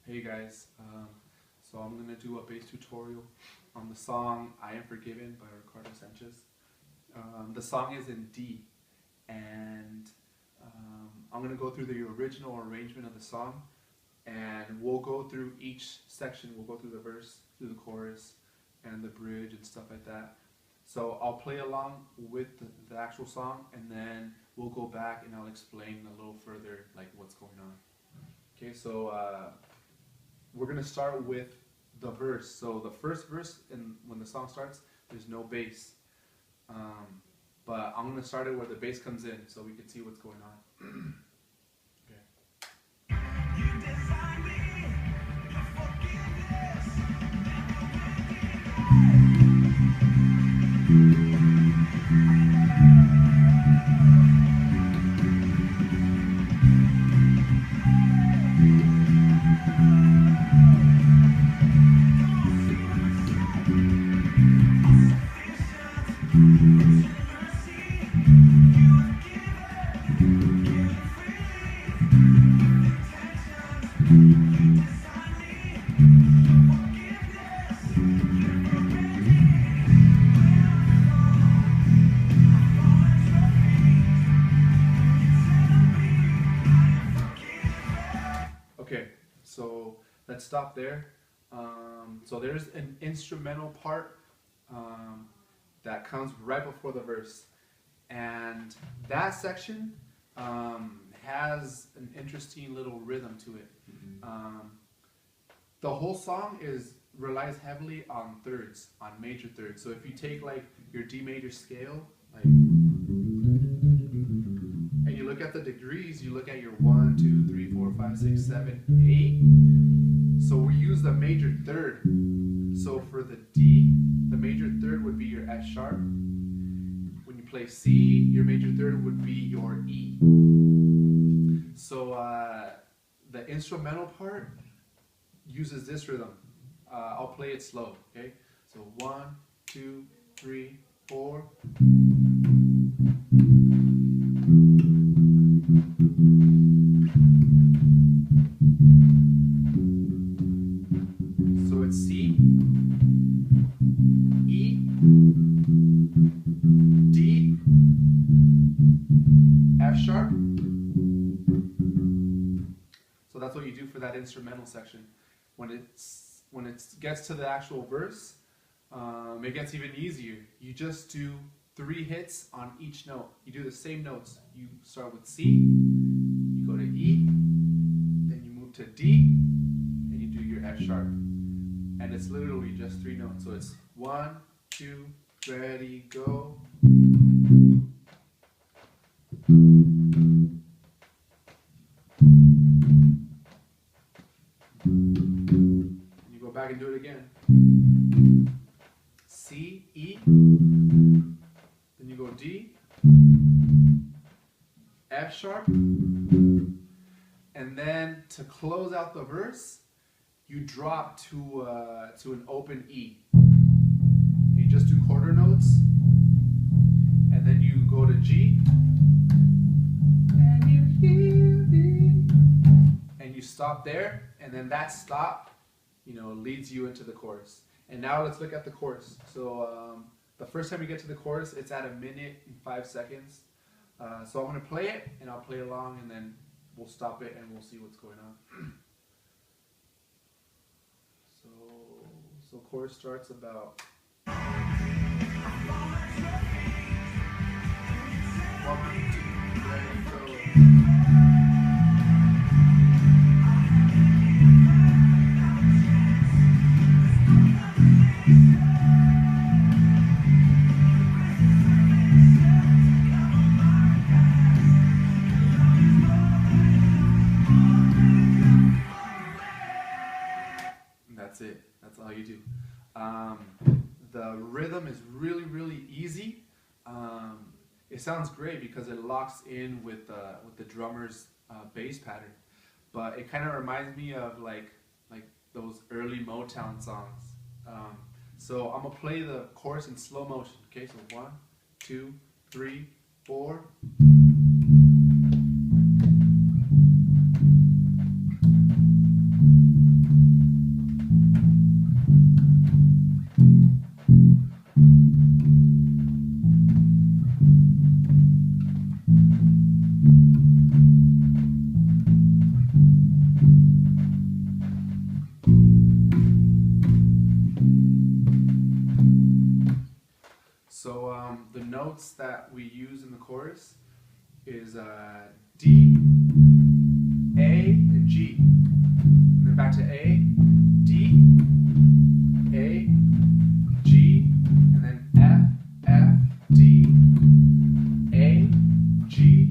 Hey guys, so I'm gonna do a bass tutorial on the song "I Am Forgiven" by Ricardo Sanchez. The song is in D, and I'm gonna go through the original arrangement of the song, and we'll go through each section. We'll go through the verse, through the chorus, and the bridge and stuff like that. So I'll play along with the actual song, and then we'll go back and I'll explain a little further like what's going on. Okay, so we're gonna start with the verse. So the first verse, and when the song starts, there's no bass. But I'm gonna start it where the bass comes in, so we can see what's going on. Okay. You define me, your forgiveness. Okay, so let's stop there. So there's an instrumental part that comes right before the verse, and that section has an interesting little rhythm to it. The whole song relies heavily on thirds, on major thirds. So if you take like your D major scale, like, and you look at the degrees, you look at your 1, 2, 3, 4, 5, 6, 7, 8. So we use the major third. So for the D, the major third would be your F sharp. When you play C, your major third would be your E. So the instrumental part uses this rhythm. I'll play it slow, okay? So 1, 2, 3, 4. So it's C, E, D, F sharp. So that's what you do for that instrumental section. When it gets to the actual verse, it gets even easier. You just do 3 hits on each note. You do the same notes. You start with C, you go to E, then you move to D, and you do your F sharp. And it's literally just 3 notes. So it's 1, 2, ready, go. And you go back and do it again. C, E, then you go D, F sharp, and then to close out the verse, you drop to an open E. You just do quarter notes, and then you go to G, and you hear me, and you stop there, and then that stop, leads you into the chorus. And now let's look at the chorus. So the first time you get to the chorus, it's at 1 minute and 5 seconds. So I'm going to play it, and I'll play along, and then we'll stop it, and we'll see what's going on. So chorus starts about 1, 2, ready, go. That's it. That's all you do. The rhythm is really, really easy. It sounds great because it locks in with the drummer's bass pattern. But it kind of reminds me of like those early Motown songs. So I'm gonna play the chorus in slow motion. Okay, so 1, 2, 3, 4. notes that we use in the chorus is D, A, and G. And then back to A, D, A, G, and then F, F, D, A, G,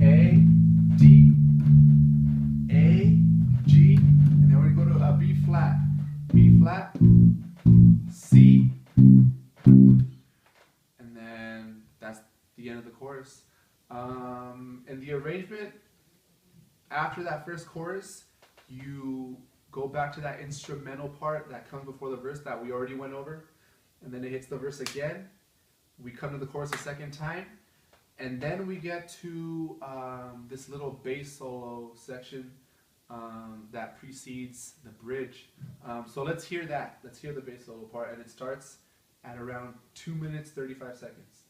A, D, A, G, and then we go to a B flat, C, and then that's the end of the chorus. And the arrangement, after that first chorus, you go back to that instrumental part that comes before the verse that we already went over, and then it hits the verse again. We come to the chorus a second time, and then we get to this little bass solo section that precedes the bridge. So let's hear that. Let's hear the bass solo part, and it starts at around 2 minutes 35 seconds.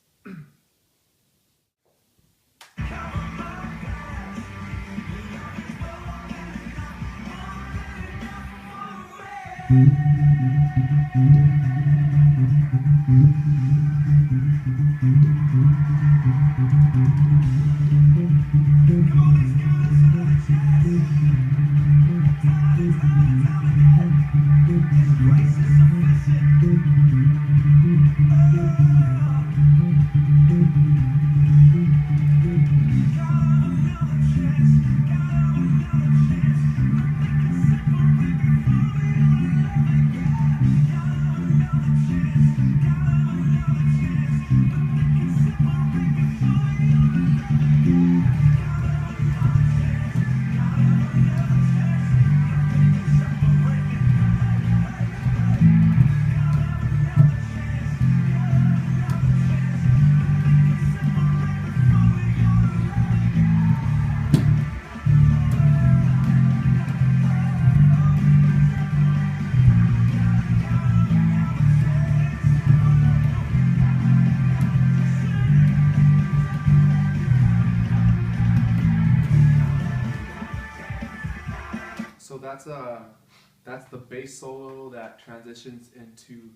So that's the bass solo that transitions into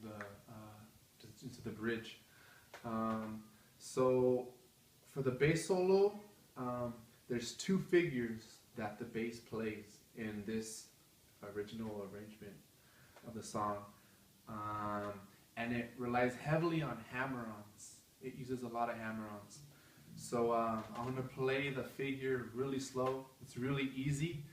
the bridge. So for the bass solo, there's two figures that the bass plays in this original arrangement of the song, and it relies heavily on hammer-ons. It uses a lot of hammer-ons. So I'm going to play the figure really slow. It's really easy.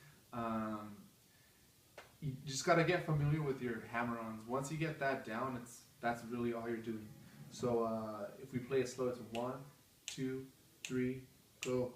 You just got to get familiar with your hammer-ons. Once you get that down, that's really all you're doing. So if we play it slow, it's 1, 2, 3, go.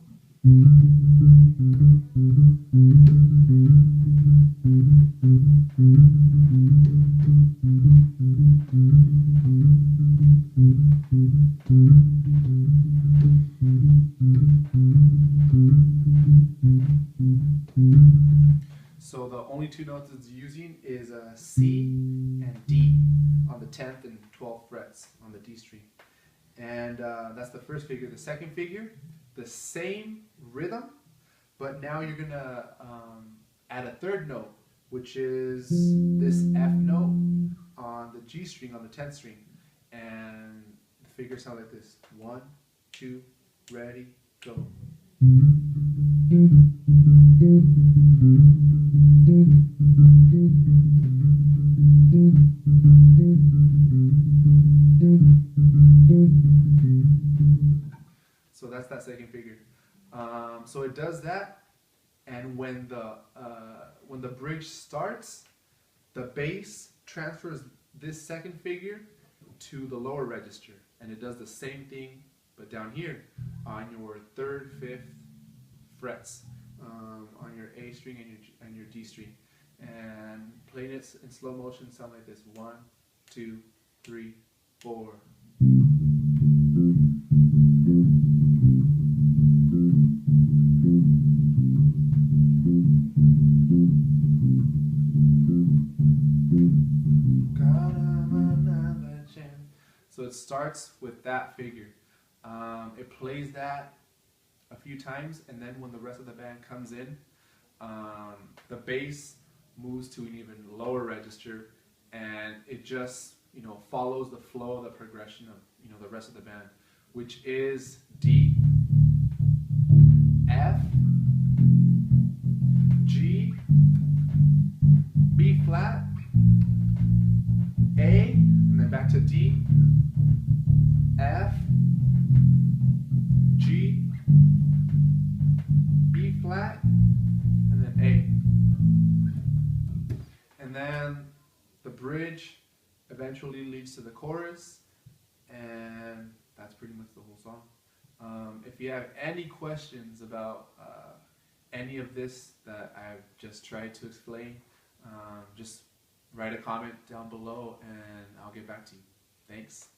So the only two notes it's using is C and D on the 10th and 12th frets on the D string. And that's the first figure. The second figure, the same rhythm, but now you're going to add a third note, which is this F note on the G string on the 10th string. And the figure sounds like this. 1, 2, ready, go. So that's that second figure. So it does that, and when the bridge starts, the bass transfers this second figure to the lower register, and it does the same thing, but down here on your 3rd, 5th frets, on your A string and your D string, and playing it in slow motion sound like this: 1, 2, 3, 4. So it starts with that figure. It plays that a few times, and then when the rest of the band comes in, the bass moves to an even lower register, and it just follows the flow of the progression of the rest of the band, which is D, F, G, B flat, A, and then back to D, F, G, B flat, and then A. And then the bridge eventually leads to the chorus, and that's pretty much the whole song. If you have any questions about any of this that I've just tried to explain, just write a comment down below and I'll get back to you. Thanks.